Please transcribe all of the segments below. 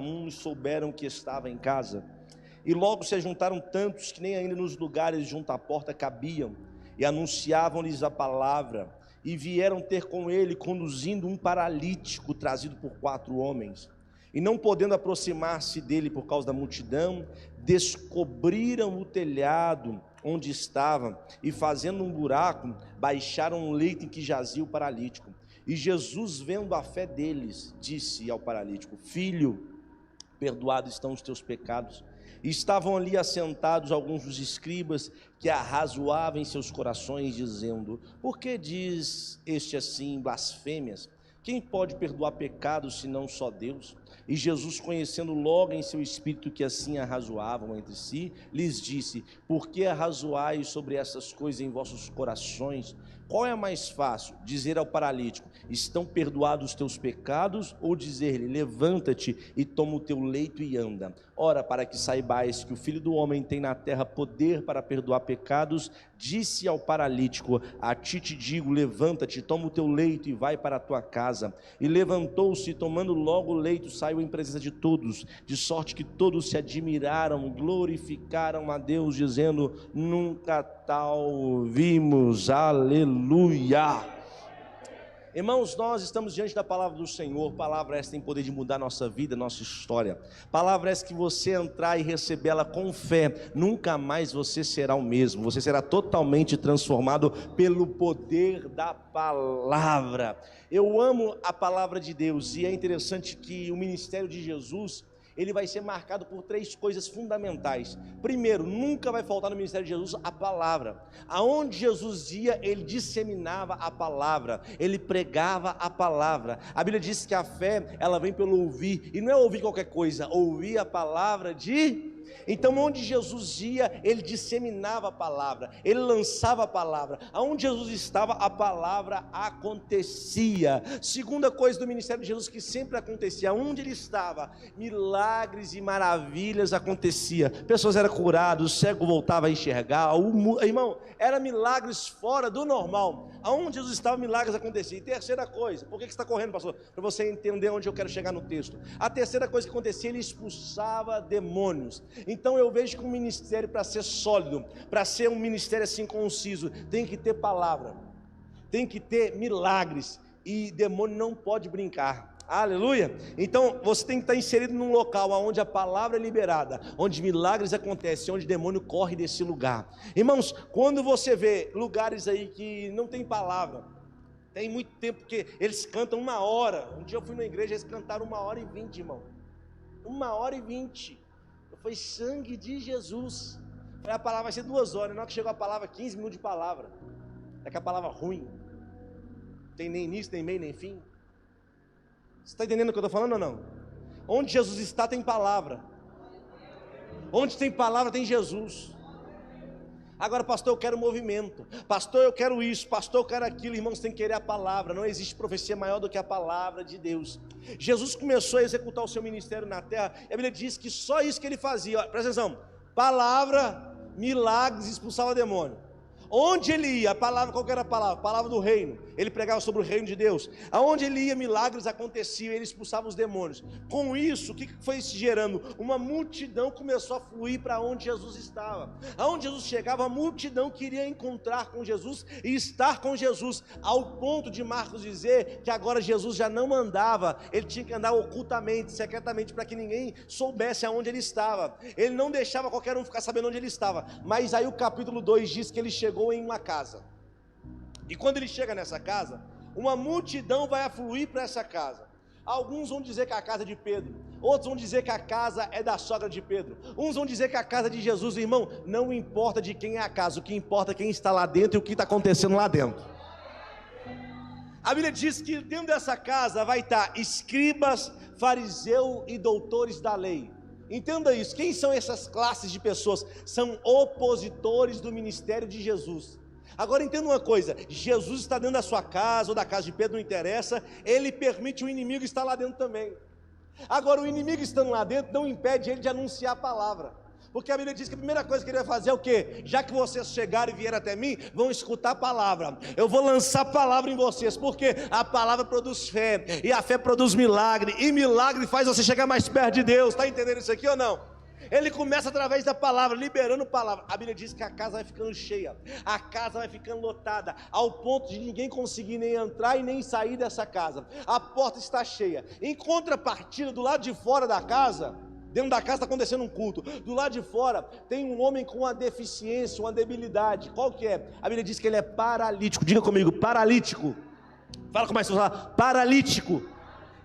Uns souberam que estava em casa, e logo se ajuntaram tantos que nem ainda nos lugares junto à porta cabiam, e anunciavam-lhes a palavra, e vieram ter com ele, conduzindo um paralítico, trazido por 4 homens. E não podendo aproximar-se dele por causa da multidão, descobriram o telhado onde estava, e fazendo um buraco, baixaram um leito em que jazia o paralítico. E Jesus, vendo a fé deles, disse ao paralítico: filho, perdoados estão os teus pecados. E estavam ali assentados alguns dos escribas, que arrazoavam em seus corações, dizendo: por que diz este assim blasfêmias? Quem pode perdoar pecados, senão só Deus? E Jesus, conhecendo logo em seu espírito que assim arrazoavam entre si, lhes disse: por que arrazoais sobre essas coisas em vossos corações? Qual é mais fácil, dizer ao paralítico: estão perdoados os teus pecados, ou dizer-lhe: levanta-te e toma o teu leito e anda? Ora, para que saibais que o Filho do Homem tem na terra poder para perdoar pecados, disse ao paralítico: a ti te digo, levanta-te, toma o teu leito e vai para a tua casa. E levantou-se, tomando logo o leito, saiu em presença de todos, de sorte que todos se admiraram, glorificaram a Deus, dizendo: nunca tal vimos. Aleluia. Irmãos, nós estamos diante da palavra do Senhor. Palavra essa tem poder de mudar nossa vida, nossa história. Palavra essa que você entrar e receber ela com fé, nunca mais você será o mesmo. Você será totalmente transformado pelo poder da palavra. Eu amo a palavra de Deus, e é interessante que o ministério de Jesus, ele vai ser marcado por 3 coisas fundamentais. Primeiro, nunca vai faltar no ministério de Jesus a palavra. Aonde Jesus ia, ele disseminava a palavra, ele pregava a palavra. A Bíblia diz que a fé, ela vem pelo ouvir, e não é ouvir qualquer coisa, ouvir a palavra de... Então, onde Jesus ia, ele disseminava a palavra, ele lançava a palavra. Aonde Jesus estava, a palavra acontecia. Segunda coisa do ministério de Jesus que sempre acontecia: onde ele estava, milagres e maravilhas acontecia. Pessoas eram curadas, o cego voltava a enxergar, irmão, era milagres fora do normal. Aonde Jesus estava, milagres aconteciam. E terceira coisa, por que você está correndo, pastor? Para você entender onde eu quero chegar no texto. A terceira coisa que acontecia, ele expulsava demônios. Então eu vejo que um ministério, para ser sólido, para ser um ministério assim conciso, tem que ter palavra, tem que ter milagres, e demônio não pode brincar. Aleluia. Então você tem que estar inserido num local onde a palavra é liberada, onde milagres acontecem, onde demônio corre desse lugar. Irmãos, quando você vê lugares aí que não tem palavra, tem muito tempo que eles cantam 1 hora. Um dia eu fui na igreja, eles cantaram 1h20, irmão. 1h20. Foi sangue de Jesus. A palavra vai ser 2 horas. Na hora que chegou a palavra, 15 minutos de palavra. É que a palavra ruim. Tem nem início, nem meio, nem fim. Você está entendendo o que eu estou falando ou não? Onde Jesus está, tem palavra. Onde tem palavra, tem Jesus. Agora, pastor, eu quero movimento. Pastor, eu quero isso. Pastor, eu quero aquilo. Irmãos, tem que querer a palavra. Não existe profecia maior do que a palavra de Deus. Jesus começou a executar o seu ministério na terra, e a Bíblia diz que só isso que ele fazia. Presta atenção: palavra, milagres, expulsava demônio. Onde ele ia, a palavra, qual que era a palavra? A palavra do reino. Ele pregava sobre o reino de Deus. Aonde ele ia, milagres aconteciam, ele expulsava os demônios. Com isso, o que foi se gerando? Uma multidão começou a fluir para onde Jesus estava. Aonde Jesus chegava, a multidão queria encontrar com Jesus e estar com Jesus, ao ponto de Marcos dizer que agora Jesus já não andava, ele tinha que andar ocultamente, secretamente, para que ninguém soubesse aonde ele estava. Ele não deixava qualquer um ficar sabendo onde ele estava. Mas aí o capítulo 2 diz que ele chegou em uma casa, e quando ele chega nessa casa, uma multidão vai afluir para essa casa. Alguns vão dizer que é a casa de Pedro, outros vão dizer que a casa é da sogra de Pedro, uns vão dizer que é a casa de Jesus. Irmão, não importa de quem é a casa, o que importa é quem está lá dentro e o que está acontecendo lá dentro. A Bíblia diz que dentro dessa casa vai estar escribas, fariseus e doutores da lei. Entenda isso. Quem são essas classes de pessoas? São opositores do ministério de Jesus. Agora entenda uma coisa: Jesus está dentro da sua casa ou da casa de Pedro, não interessa. Ele permite o inimigo estar lá dentro também. Agora, o inimigo estando lá dentro não impede ele de anunciar a palavra. Porque a Bíblia diz que a primeira coisa que ele vai fazer é o quê? Já que vocês chegaram e vieram até mim, vão escutar a palavra. Eu vou lançar a palavra em vocês, porque a palavra produz fé, e a fé produz milagre, e milagre faz você chegar mais perto de Deus. Está entendendo isso aqui ou não? Ele começa através da palavra, liberando palavra. A Bíblia diz que a casa vai ficando cheia, a casa vai ficando lotada, ao ponto de ninguém conseguir nem entrar e nem sair dessa casa. A porta está cheia. Em contrapartida, do lado de fora da casa, dentro da casa está acontecendo um culto. Do lado de fora tem um homem com uma deficiência, uma debilidade. Qual que é? A Bíblia diz que ele é paralítico. Diga comigo, paralítico. Fala como é que você fala, paralítico.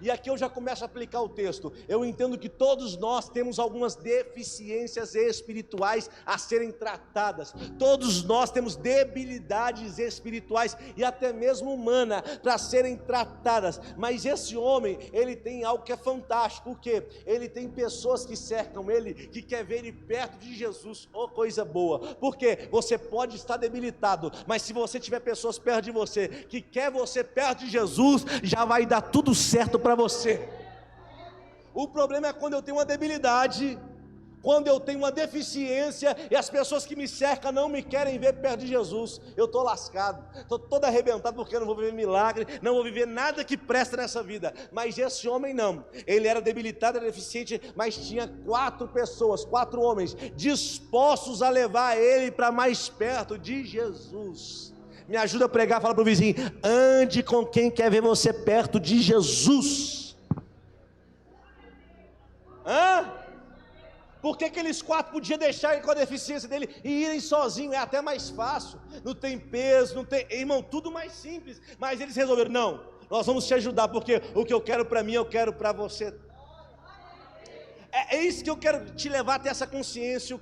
E aqui eu já começo a aplicar o texto. Eu entendo que todos nós temos algumas deficiências espirituais a serem tratadas. Todos nós temos debilidades espirituais e até mesmo humanas para serem tratadas. Mas esse homem, ele tem algo que é fantástico. O quê? Ele tem pessoas que cercam ele, que quer ver ele perto de Jesus. Oh, coisa boa. Porque você pode estar debilitado, mas se você tiver pessoas perto de você, que quer você perto de Jesus, já vai dar tudo certo para você. O problema é quando eu tenho uma debilidade, quando eu tenho uma deficiência e as pessoas que me cercam não me querem ver perto de Jesus. Eu estou lascado, estou todo arrebentado, porque eu não vou viver milagre, não vou viver nada que presta nessa vida. Mas esse homem não, ele era debilitado, era deficiente, mas tinha 4 pessoas, 4 homens dispostos a levar ele para mais perto de Jesus. Me ajuda a pregar, fala para o vizinho: ande com quem quer ver você perto de Jesus. Por que aqueles 4 podiam deixar ele com a deficiência dele e irem sozinhos? É até mais fácil, não tem peso, não tem, irmão, tudo mais simples. Mas eles resolveram: não, nós vamos te ajudar, porque o que eu quero para mim, eu quero para você. É isso que eu quero te levar até essa consciência.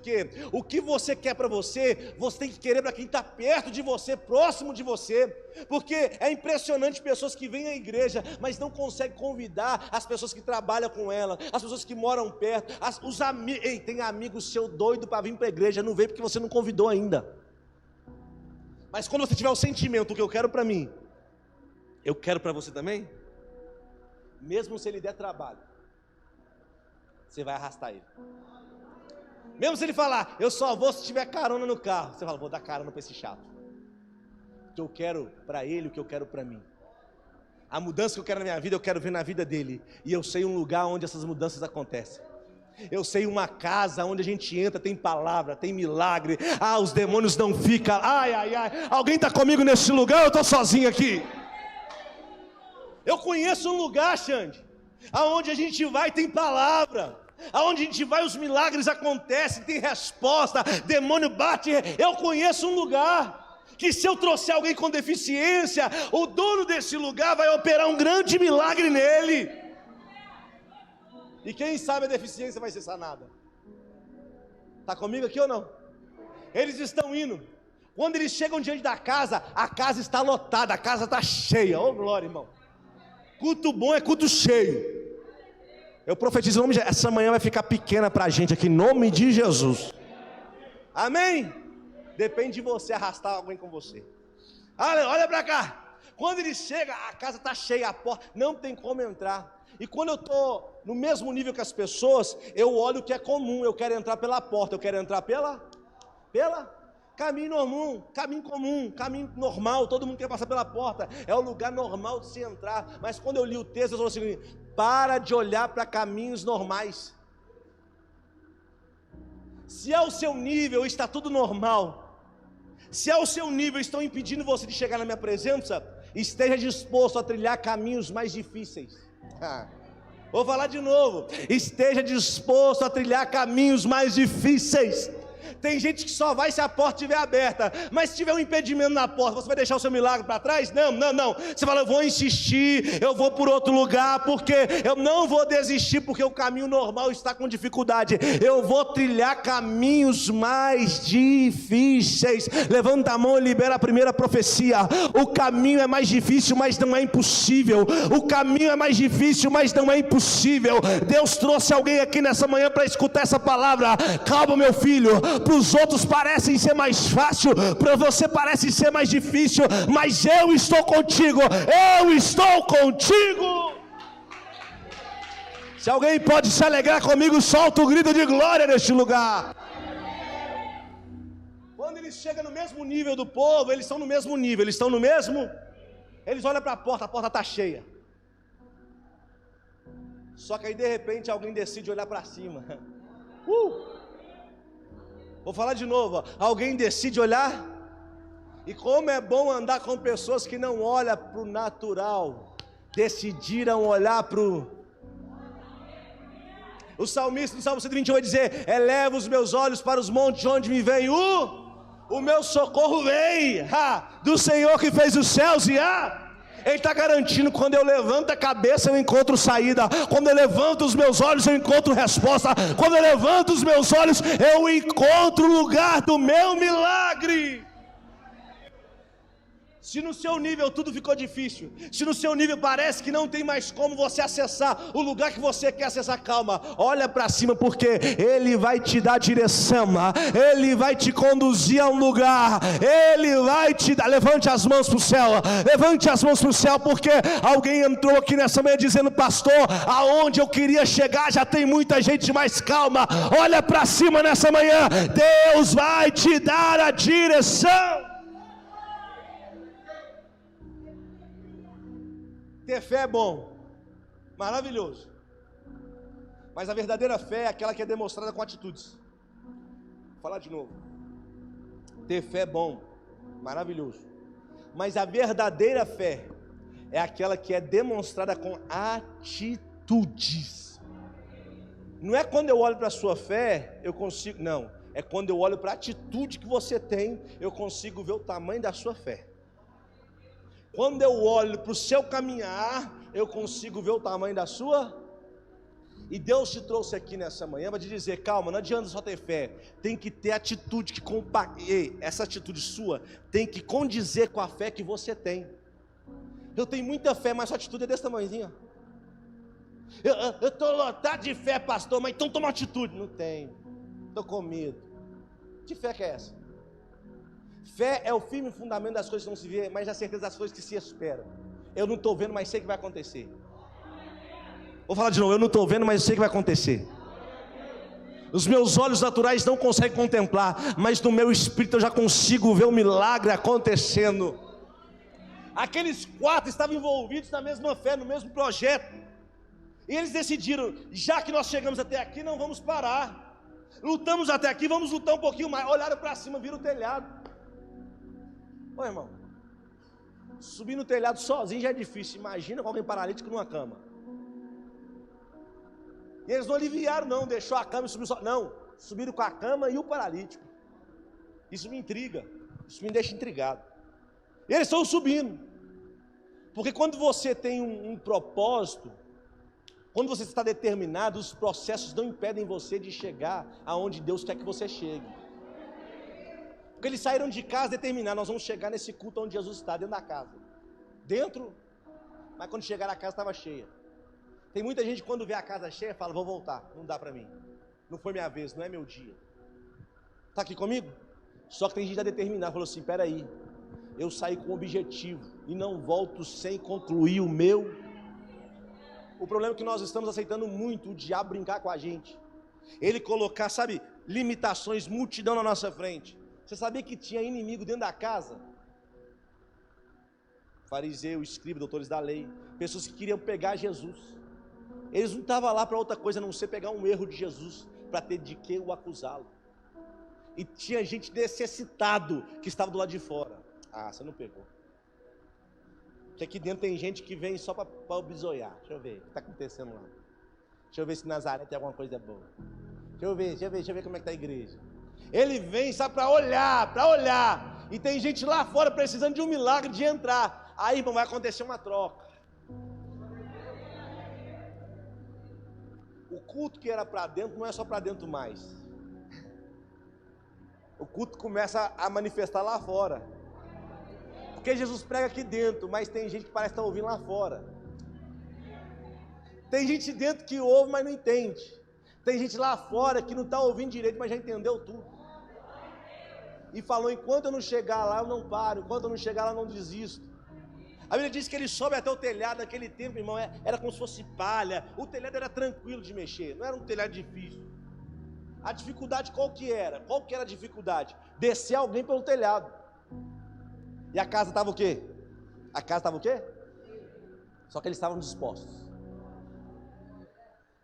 O que você quer para você, você tem que querer para quem está perto de você, próximo de você. Porque é impressionante pessoas que vêm à igreja, mas não conseguem convidar as pessoas que trabalham com ela, as pessoas que moram perto, os amigos. Ei, tem amigos seu doido para vir para a igreja, não veio porque você não convidou ainda. Mas quando você tiver o sentimento, o que eu quero para mim, eu quero para você também, mesmo se ele der trabalho, você vai arrastar ele. Mesmo se ele falar: eu só vou se tiver carona no carro, você fala: vou dar carona para esse chato. O que eu quero para ele, o que eu quero para mim. A mudança que eu quero na minha vida, eu quero ver na vida dele. E eu sei um lugar onde essas mudanças acontecem. Eu sei uma casa onde a gente entra, tem palavra, tem milagre. Os demônios não ficam. Alguém está comigo nesse lugar ou eu estou sozinho aqui? Eu conheço um lugar, Xande, aonde a gente vai tem palavra. Aonde a gente vai os milagres acontecem, tem resposta, demônio bate. Eu conheço um lugar que se eu trouxer alguém com deficiência, o dono desse lugar vai operar um grande milagre nele. E quem sabe a deficiência vai ser sanada. Está comigo aqui ou não? Eles estão indo. Quando eles chegam diante da casa, a casa está lotada, a casa está cheia. Oh glória, irmão. Culto bom é culto cheio. Eu profetizo, em nome de Jesus, essa manhã vai ficar pequena para a gente aqui, em nome de Jesus. Amém? Depende de você arrastar alguém com você. Olha para cá. Quando ele chega, a casa está cheia, a porta, não tem como entrar. E quando eu estou no mesmo nível que as pessoas, eu olho o que é comum. Eu quero entrar pela porta, eu quero entrar pela caminho comum, caminho normal. Todo mundo quer passar pela porta, é o lugar normal de se entrar. Mas quando eu li o texto, eu falei assim: para de olhar para caminhos normais. Se ao seu nível está tudo normal, se ao seu nível estão impedindo você de chegar na minha presença, esteja disposto a trilhar caminhos mais difíceis. Vou falar de novo: esteja disposto a trilhar caminhos mais difíceis. Tem gente que só vai se a porta estiver aberta, mas se tiver um impedimento na porta, você vai deixar o seu milagre para trás? Não. Você fala: eu vou insistir, eu vou por outro lugar, porque eu não vou desistir, porque o caminho normal está com dificuldade. Eu vou trilhar caminhos mais difíceis. Levanta a mão e libera a primeira profecia. O caminho é mais difícil, mas não é impossível. O caminho é mais difícil, mas não é impossível. Deus trouxe alguém aqui nessa manhã para escutar essa palavra. Calma, meu filho. Para os outros parecem ser mais fácil, para você parece ser mais difícil, mas eu estou contigo. Se alguém pode se alegrar comigo, solta o grito de glória neste lugar. Quando eles chegam no mesmo nível do povo, eles estão no mesmo nível, eles estão no mesmo. Eles olham para a porta está cheia. Só que aí de repente alguém decide olhar para cima. Vou falar de novo, ó. Alguém decide olhar. E como é bom andar com pessoas que não olham para o natural, decidiram olhar para o... O salmista no Salmo 121 vai dizer: eleva os meus olhos para os montes, de onde me vem o meu socorro vem do Senhor que fez os céus e Ele está garantindo, quando eu levanto a cabeça eu encontro saída, quando eu levanto os meus olhos eu encontro resposta, quando eu levanto os meus olhos eu encontro o lugar do meu milagre. Se no seu nível tudo ficou difícil, se no seu nível parece que não tem mais como você acessar o lugar que você quer acessar, calma, olha para cima, porque Ele vai te dar direção, Ele vai te conduzir a um lugar, Ele vai te dar. Levante as mãos para o céu, levante as mãos para o céu, porque alguém entrou aqui nessa manhã dizendo: pastor, aonde eu queria chegar já tem muita gente, mais calma, olha para cima nessa manhã, Deus vai te dar a direção. Ter fé é bom, maravilhoso, mas a verdadeira fé é aquela que é demonstrada com atitudes. Vou falar de novo. Ter fé é bom, maravilhoso, mas a verdadeira fé é aquela que é demonstrada com atitudes. Não é quando eu olho para a sua fé eu consigo, não, é quando eu olho para a atitude que você tem, eu consigo ver o tamanho da sua fé. Quando eu olho para o seu caminhar, eu consigo ver o tamanho da sua. E Deus te trouxe aqui nessa manhã para te dizer: calma, não adianta só ter fé, tem que ter atitude essa atitude sua tem que condizer com a fé que você tem. Eu tenho muita fé, mas sua atitude é desse tamanhozinho. Eu estou lotado de fé, pastor, mas então toma atitude. Não tenho, estou com medo. Que fé que é essa? Fé é o firme fundamento das coisas que não se vê, mas a certeza das coisas que se esperam. Eu não estou vendo, mas sei que vai acontecer. Vou falar de novo: eu não estou vendo, mas sei que vai acontecer. Os meus olhos naturais não conseguem contemplar, mas no meu espírito eu já consigo ver o milagre acontecendo. Aqueles 4 estavam envolvidos na mesma fé, no mesmo projeto, e eles decidiram: já que nós chegamos até aqui, não vamos parar. Lutamos até aqui, vamos lutar um pouquinho mais. Olharam para cima, viram o telhado. Ô irmão, subir no telhado sozinho já é difícil, imagina com alguém paralítico numa cama. E eles não aliviaram não, deixou a cama e subiu não, subiram com a cama e o paralítico. Isso me intriga, isso me deixa intrigado. E eles estão subindo, porque quando você tem um propósito, quando você está determinado, os processos não impedem você de chegar aonde Deus quer que você chegue. Porque eles saíram de casa determinados: nós vamos chegar nesse culto onde Jesus está, dentro da casa. Dentro, mas quando chegar na casa estava cheia. Tem muita gente que quando vê a casa cheia fala: vou voltar, não dá para mim, não foi minha vez, não é meu dia. Está aqui comigo? Só que tem gente já determinada, falou assim: peraí, eu saí com um objetivo e não volto sem concluir o meu. O problema é que nós estamos aceitando muito o diabo brincar com a gente, ele colocar, sabe, limitações, multidão na nossa frente. Você sabia que tinha inimigo dentro da casa? Fariseu, escriba, doutores da lei, pessoas que queriam pegar Jesus. Eles não estavam lá para outra coisa a não ser pegar um erro de Jesus, para ter de que o acusá-lo. E tinha gente necessitado que estava do lado de fora. Ah, você não pegou. Que aqui dentro tem gente que vem só para bisoiar. Deixa eu ver o que está acontecendo lá. Deixa eu ver se Nazaré tem alguma coisa boa. Deixa eu ver como é que está a igreja. Ele vem só para olhar, e tem gente lá fora precisando de um milagre de entrar. Aí, irmão, vai acontecer uma troca. O culto que era para dentro não é só para dentro mais. O culto começa a manifestar lá fora. Porque Jesus prega aqui dentro, mas tem gente que parece estar ouvindo lá fora. Tem gente dentro que ouve, mas não entende. Tem gente lá fora que não está ouvindo direito, mas já entendeu tudo. E falou: enquanto eu não chegar lá, eu não paro. Enquanto eu não chegar lá, eu não desisto. A Bíblia diz que ele sobe até o telhado. Naquele tempo, irmão, era como se fosse palha. O telhado era tranquilo de mexer, não era um telhado difícil. A dificuldade qual que era? Qual que era a dificuldade? descer alguém pelo telhado. E a casa estava o quê? A casa estava o quê? Só que eles estavam dispostos.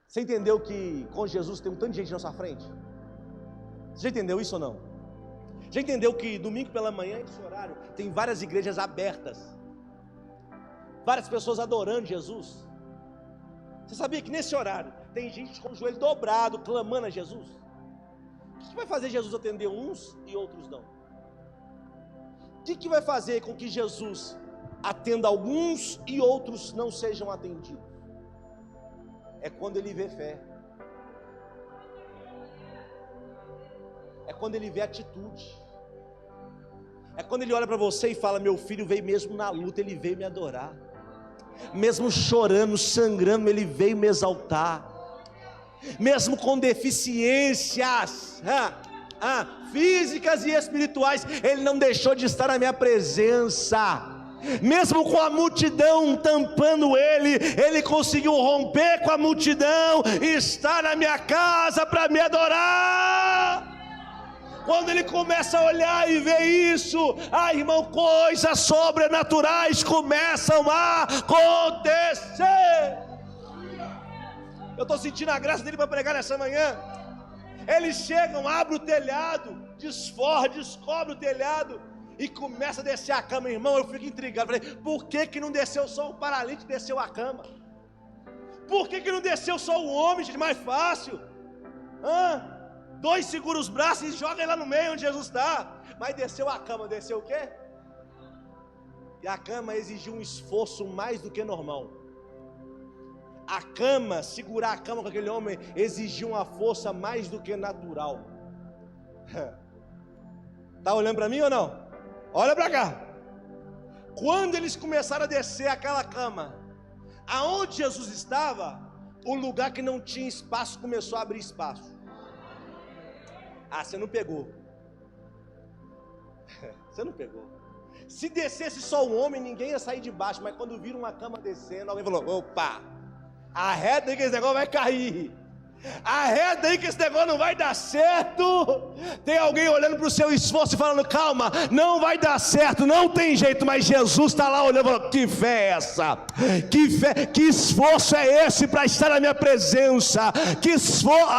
Você entendeu que com Jesus tem um tanto de gente na sua frente? Você já entendeu isso ou não? Já entendeu que domingo pela manhã, esse horário, tem várias igrejas abertas, várias pessoas adorando Jesus? Você sabia que nesse horário tem gente com o joelho dobrado, clamando a Jesus? O que vai fazer Jesus atender uns e outros não? O que vai fazer com que Jesus atenda alguns e outros não sejam atendidos? É quando ele vê fé, é quando ele vê atitude, é quando ele olha para você e fala: meu filho veio mesmo na luta, ele veio me adorar, mesmo chorando, sangrando, ele veio me exaltar, mesmo com deficiências físicas e espirituais, ele não deixou de estar na minha presença. Mesmo com a multidão tampando ele conseguiu romper com a multidão e estar na minha casa para me adorar. Quando ele começa a olhar e ver isso, irmão, coisas sobrenaturais começam a acontecer. Eu estou sentindo a graça dele para pregar nessa manhã. Eles chegam, abrem o telhado, descobre o telhado e começa a descer a cama. Irmão, eu fico intrigado. Falei, por que não desceu só o paralítico, desceu a cama? Por que não desceu só o homem, gente? Mais fácil. Dois segura os braços e joga ele lá no meio onde Jesus está. Mas desceu a cama, desceu o quê? E a cama exigiu um esforço mais do que normal. A cama, segurar a cama com aquele homem, exigiu uma força mais do que natural. Está olhando para mim ou não? Olha para cá. Quando eles começaram a descer aquela cama, aonde Jesus estava, o lugar que não tinha espaço começou a abrir espaço. Você não pegou. Você não pegou. Se descesse só um homem, ninguém ia sair de baixo. Mas quando viram uma cama descendo, alguém falou: opa, arreda aí que esse negócio vai cair. Arreda aí que esse negócio não vai dar certo. Tem alguém olhando para o seu esforço e falando: calma, não vai dar certo, não tem jeito. Mas Jesus está lá olhando e falando: que fé é essa? Que fé, que esforço é esse para estar na minha presença? Que esforço,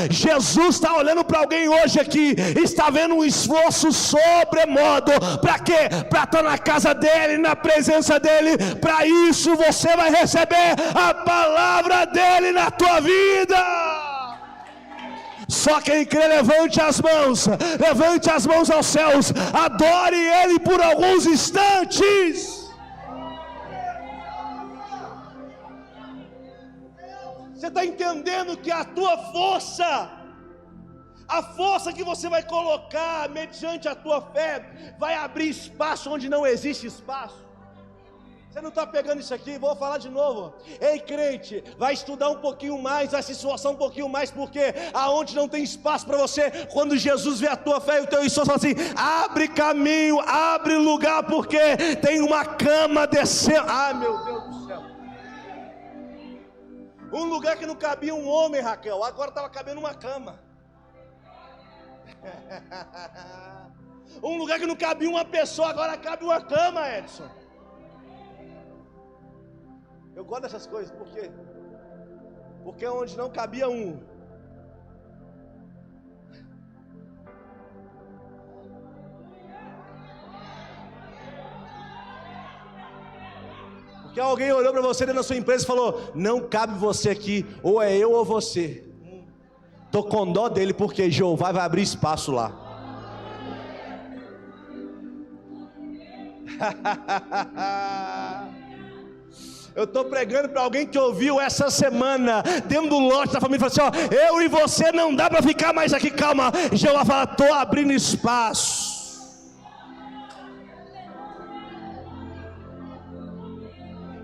Jesus está olhando para alguém hoje aqui, está vendo um esforço sobremodo. Para quê? Para estar na casa dele, na presença dele. Para isso você vai receber a palavra dele na tua vida. Só quem crê, levante as mãos aos céus, adore ele por alguns instantes. Você está entendendo que a tua força, a força que você vai colocar mediante a tua fé, vai abrir espaço onde não existe espaço? Você não está pegando isso aqui? Vou falar de novo. Ei, crente, vai estudar um pouquinho mais, vai se esforçar um pouquinho mais, porque aonde não tem espaço para você, quando Jesus vê a tua fé e o teu esforço, fala assim: abre caminho, abre lugar, porque tem uma cama descendo. Meu Deus do céu. Um lugar que não cabia um homem, Raquel, agora estava cabendo uma cama. Um lugar que não cabia uma pessoa, agora cabe uma cama, Edson. Eu gosto dessas coisas, por quê? Porque onde não cabia um, porque alguém olhou para você dentro da sua empresa e falou: não cabe você aqui, ou é eu ou você. Estou com dó dele, porque Jeová vai abrir espaço lá. Eu estou pregando para alguém que ouviu essa semana, dentro do lote da família, falou assim: ó, eu e você não dá para ficar mais aqui, calma. Jeová fala: estou abrindo espaço.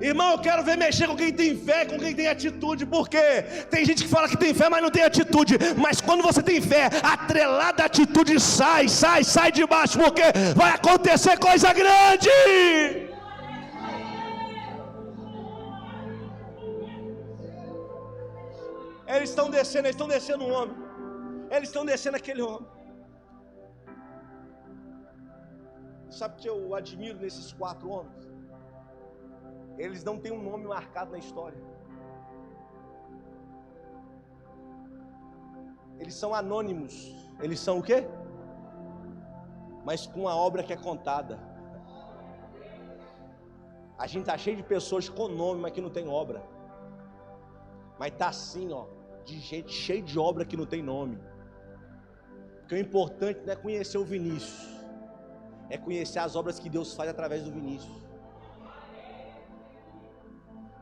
Irmão, eu quero ver mexer com quem tem fé, com quem tem atitude, porque tem gente que fala que tem fé, mas não tem atitude. Mas quando você tem fé, atrelada à atitude, sai de baixo, porque vai acontecer coisa grande. Eles estão descendo um homem. Eles estão descendo aquele homem. Sabe o que eu admiro nesses 4 homens? Eles não têm um nome marcado na história. Eles são anônimos. Eles são o quê? Mas com a obra que é contada. A gente tá cheio de pessoas com nome, mas que não tem obra. Mas tá assim, ó, de gente cheio de obra que não tem nome. Porque o importante não é conhecer o Vinícius, é conhecer as obras que Deus faz através do Vinícius.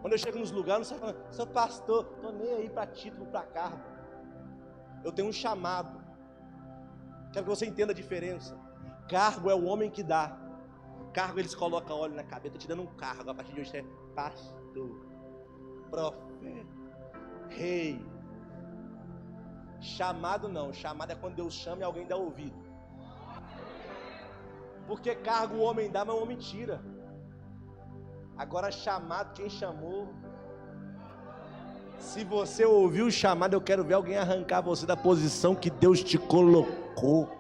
Quando eu chego nos lugares, não sei falando, seu pastor, tô nem aí para título, para cargo. Eu tenho um chamado. Quero que você entenda a diferença. Cargo é o homem que dá. Cargo eles colocam óleo na cabeça. Estou te dando um cargo. A partir de hoje você é pastor, profeta, rei. Chamado não. Chamado é quando Deus chama e alguém dá ouvido. Porque cargo o homem dá, mas o homem tira. Agora chamado, quem chamou? Se você ouviu o chamado, eu quero ver alguém arrancar você da posição que Deus te colocou.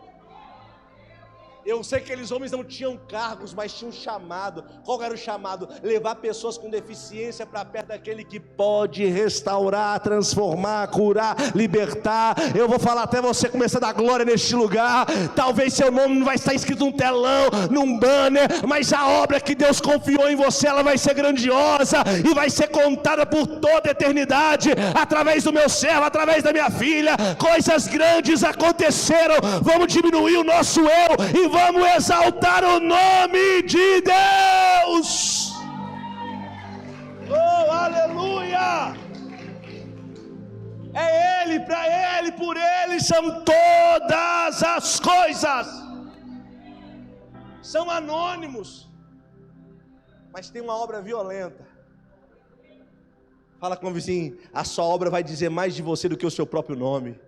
Eu sei que aqueles homens não tinham cargos, mas tinham chamado. Qual era o chamado? Levar pessoas com deficiência para perto daquele que pode restaurar, transformar, curar, libertar. Eu vou falar até você começar a dar glória neste lugar. Talvez seu nome não vai estar escrito num telão, num banner, mas a obra que Deus confiou em você, ela vai ser grandiosa e vai ser contada por toda a eternidade, através do meu servo, através da minha filha. Coisas grandes aconteceram. Vamos diminuir o nosso eu e vamos exaltar o nome de Deus. Oh, aleluia! É Ele, para Ele, por Ele são todas as coisas. São anônimos, mas tem uma obra violenta. Fala com o vizinho, a sua obra vai dizer mais de você do que o seu próprio nome.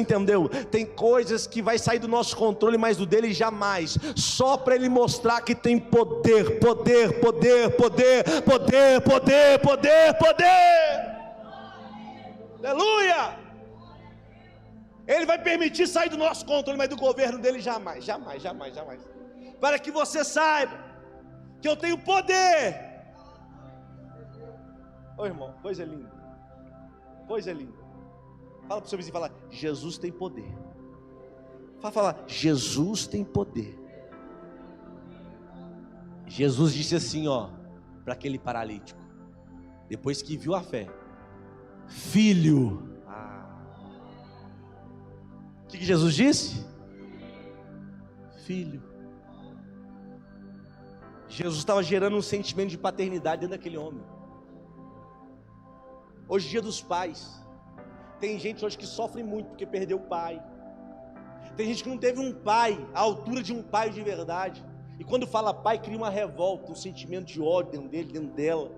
Entendeu? Tem coisas que vai sair do nosso controle, mas do dele jamais. Só para ele mostrar que tem poder, poder, poder, poder, poder, poder, poder, poder. Aleluia! Ele vai permitir sair do nosso controle, mas do governo dele jamais, jamais, jamais, jamais. Para que você saiba que eu tenho poder. Ô irmão, coisa linda. Coisa linda. Fala para o seu vizinho, fala, Jesus tem poder. Fala, Jesus tem poder. Jesus disse assim, para aquele paralítico, depois que viu a fé, filho. O que Jesus disse? Filho. Jesus estava gerando um sentimento de paternidade dentro daquele homem. Hoje é dia dos pais. Tem gente hoje que sofre muito porque perdeu o pai. Tem gente que não teve um pai à altura de um pai de verdade. E quando fala pai, cria uma revolta, um sentimento de ódio dentro dele, dentro dela.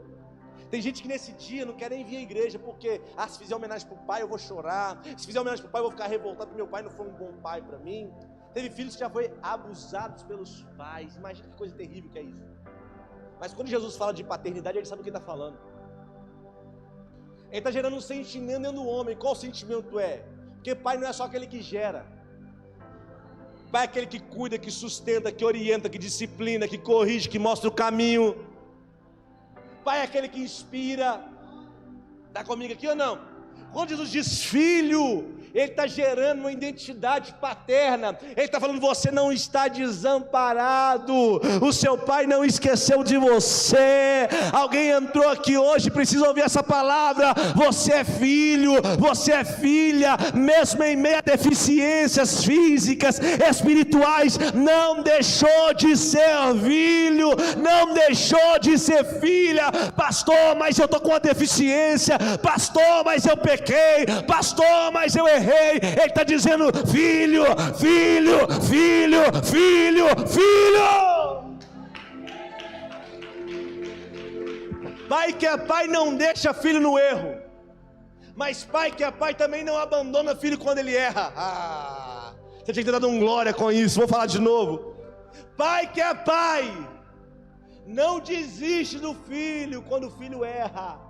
Tem gente que nesse dia não quer nem vir à igreja, porque se fizer homenagem para o pai eu vou chorar. Se fizer homenagem para o pai eu vou ficar revoltado, porque meu pai não foi um bom pai para mim. Teve filhos que já foram abusados pelos pais. Imagina que coisa terrível que é isso. Mas quando Jesus fala de paternidade, ele sabe o que ele está falando. Ele está gerando um sentimento dentro do homem. Qual sentimento é? Porque pai não é só aquele que gera. Pai é aquele que cuida, que sustenta, que orienta, que disciplina, que corrige, que mostra o caminho. Pai é aquele que inspira. Está comigo aqui ou não? Quando Jesus diz filho, Ele está gerando uma identidade paterna. Ele está falando, você não está desamparado, o seu pai não esqueceu de você. Alguém entrou aqui hoje, precisa ouvir essa palavra. Você é filho, você é filha, mesmo em meio a deficiências físicas, espirituais, não deixou de ser filho, não deixou de ser filha. Pastor, mas eu estou com uma deficiência. Pastor, mas eu pequei. Pastor, mas eu errei. Ele está dizendo, filho, filho, filho, filho, filho. Pai que é pai não deixa filho no erro, mas pai que é pai também não abandona filho quando ele erra. Você tinha que ter dado um glória com isso. Vou falar de novo. Pai que é pai não desiste do filho quando o filho erra,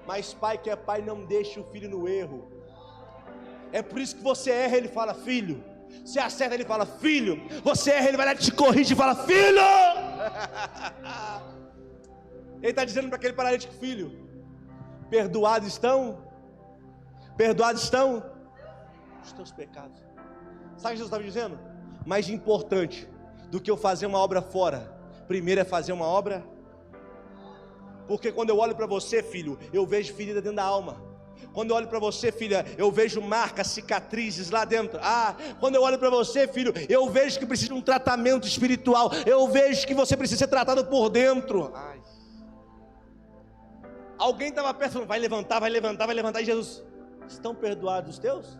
mas pai que é pai não deixa o filho no erro. É por isso que você erra, ele fala filho. Você acerta, ele fala filho. Você erra, ele vai lá e te corrige e fala filho. Ele está dizendo para aquele paralítico, filho, perdoados estão os teus pecados. Sabe o que Jesus estava dizendo? Mais importante do que eu fazer uma obra fora, primeiro é fazer uma obra. Porque quando eu olho para você, filho, eu vejo ferida dentro da alma. Quando eu olho para você, filha, eu vejo marcas, cicatrizes lá dentro. Quando eu olho para você, filho, eu vejo que precisa de um tratamento espiritual. Eu vejo que você precisa ser tratado por dentro. Alguém estava perto, falando, vai levantar, vai levantar, vai levantar. E Jesus, estão perdoados os teus?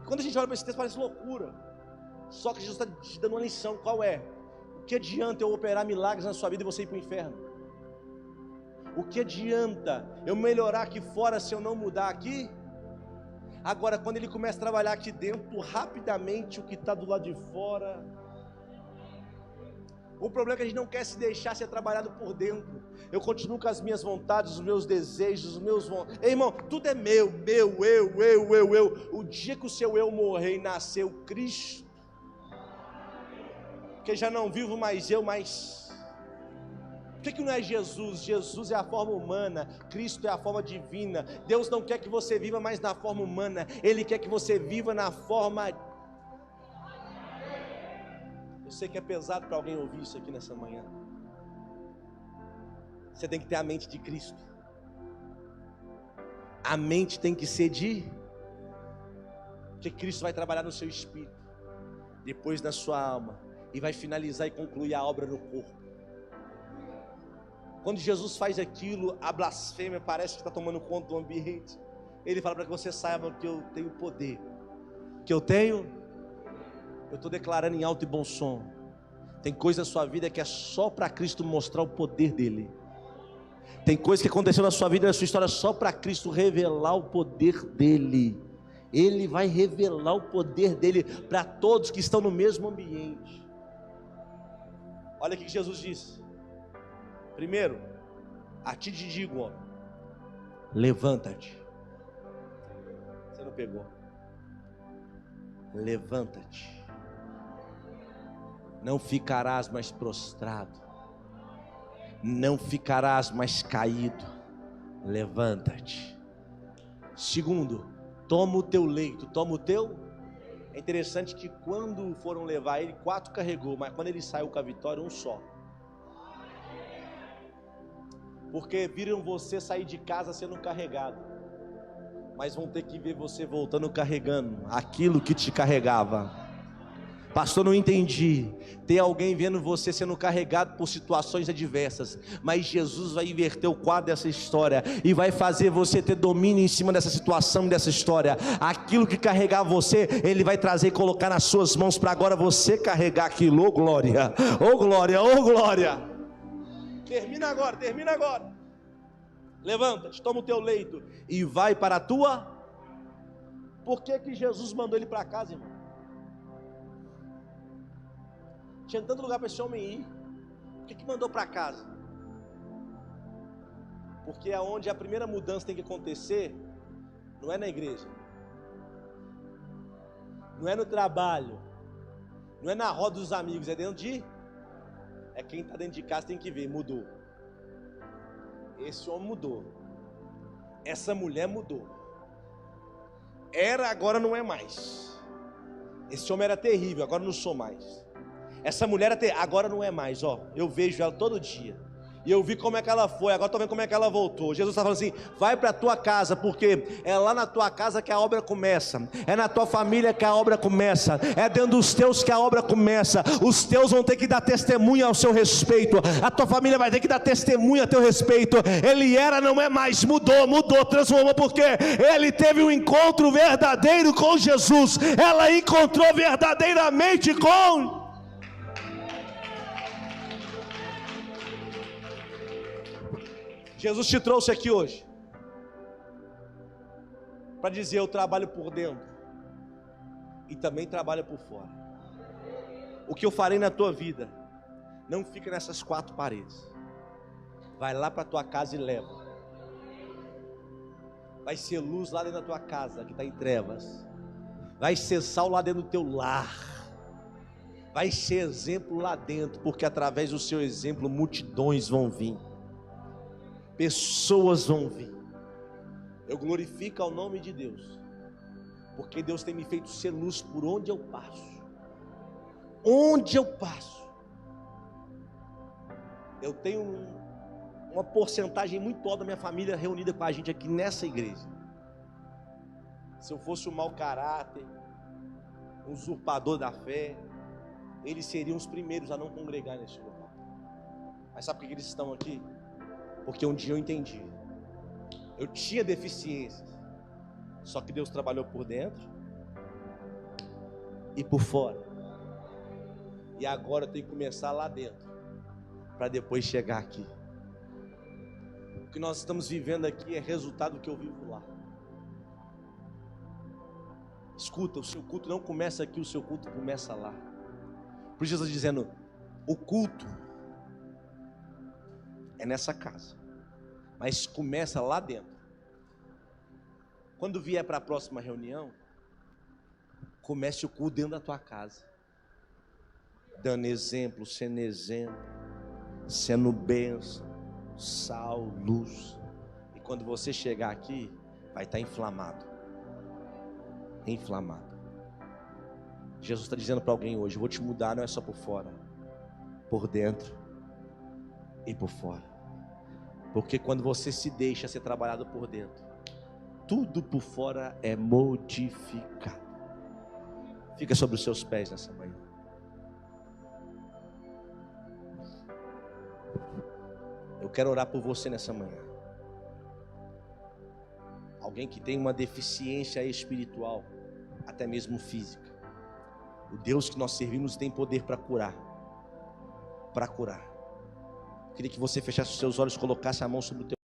Quando a gente olha para esse texto, parece loucura. Só que Jesus está te dando uma lição. Qual é? O que adianta eu operar milagres na sua vida e você ir para o inferno? O que adianta eu melhorar aqui fora se eu não mudar aqui? Agora, quando ele começa a trabalhar aqui dentro, rapidamente o que está do lado de fora. O problema é que a gente não quer se deixar ser trabalhado por dentro. Eu continuo com as minhas vontades, os meus desejos, os meus... Ei, irmão, tudo é meu, eu. O dia que o seu eu morrer e nasceu Cristo, que já não vivo mais eu, mas... Por que não é Jesus? Jesus é a forma humana, Cristo é a forma divina. Deus não quer que você viva mais na forma humana, Ele quer que você viva na forma... Eu sei que é pesado para alguém ouvir isso aqui nessa manhã. Você tem que ter a mente de Cristo. A mente tem que ser porque Cristo vai trabalhar no seu espírito, depois na sua alma, e vai finalizar e concluir a obra no corpo. Quando Jesus faz aquilo, a blasfêmia parece que está tomando conta do ambiente. Ele fala para que você saiba que eu tenho poder. Que eu estou declarando em alto e bom som. Tem coisa na sua vida que é só para Cristo mostrar o poder dele. Tem coisa que aconteceu na sua vida, na sua história, só para Cristo revelar o poder dele. Ele vai revelar o poder dele para todos que estão no mesmo ambiente. Olha o que Jesus disse. Primeiro, a ti te digo, ó, levanta-te. Você não pegou? Levanta-te. Não ficarás mais prostrado. Não ficarás mais caído. Levanta-te. Segundo, toma o teu leito. Toma o teu. É interessante que quando foram levar ele, 4 carregou, mas quando ele saiu com a vitória, um só. Porque viram você sair de casa sendo carregado, mas vão ter que ver você voltando carregando aquilo que te carregava. Pastor, não entendi. Tem alguém vendo você sendo carregado por situações adversas, mas Jesus vai inverter o quadro dessa história e vai fazer você ter domínio em cima dessa situação, dessa história. Aquilo que carregava você, Ele vai trazer e colocar nas suas mãos para agora você carregar aquilo. Oh glória, oh glória, oh glória. Termina agora, termina agora. Levanta-te, toma o teu leito e vai para a tua. Por que Jesus mandou ele para casa, irmão? Tinha tanto lugar para esse homem ir. Por que mandou para casa? Porque é onde a primeira mudança tem que acontecer. Não é na igreja, não é no trabalho, não é na roda dos amigos, é dentro de... É quem está dentro de casa tem que ver, mudou. Esse homem mudou. Essa mulher mudou. Era, agora não é mais. Esse homem era terrível, agora não sou mais. Essa mulher agora não é mais, ó. Eu vejo ela todo dia. E eu vi como é que ela foi, agora estou vendo como é que ela voltou. Jesus está falando assim: vai para a tua casa, porque é lá na tua casa que a obra começa. É na tua família que a obra começa. É dentro dos teus que a obra começa. Os teus vão ter que dar testemunha ao seu respeito. A tua família vai ter que dar testemunha a teu respeito. Ele era, não é mais, mudou, transformou, porque ele teve um encontro verdadeiro com Jesus. Ela encontrou verdadeiramente com... Jesus te trouxe aqui hoje para dizer: eu trabalho por dentro e também trabalho por fora. O que eu farei na tua vida não fica nessas 4 paredes. Vai lá para a tua casa e leva. Vai ser luz lá dentro da tua casa que está em trevas. Vai ser sal lá dentro do teu lar. Vai ser exemplo lá dentro, porque através do seu exemplo multidões vão vir. Pessoas vão vir. Eu glorifico ao nome de Deus, porque Deus tem me feito ser luz por onde eu passo. Onde eu passo, eu tenho uma porcentagem muito alta da minha família reunida com a gente aqui nessa igreja. Se eu fosse um mau caráter, um usurpador da fé, eles seriam os primeiros a não congregar nesse lugar. Mas sabe por que eles estão aqui? Porque um dia eu entendi, eu tinha deficiências, só que Deus trabalhou por dentro e por fora, e agora eu tenho que começar lá dentro, para depois chegar aqui. O que nós estamos vivendo aqui é resultado do que eu vivo lá. Escuta, o seu culto não começa aqui, o seu culto começa lá. Por isso Jesus dizendo: o culto é nessa casa, mas começa lá dentro. Quando vier para a próxima reunião, comece o culto dentro da tua casa, dando exemplo, sendo bênção, sal, luz. E quando você chegar aqui, vai estar inflamado. Jesus está dizendo para alguém hoje: eu vou te mudar, não é só por fora, por dentro e por fora. Porque quando você se deixa ser trabalhado por dentro, tudo por fora é modificado. Fica sobre os seus pés nessa manhã. Eu quero orar por você nessa manhã. Alguém que tem uma deficiência espiritual, até mesmo física. O Deus que nós servimos tem poder para curar. Queria que você fechasse os seus olhos, colocasse a mão sobre o teu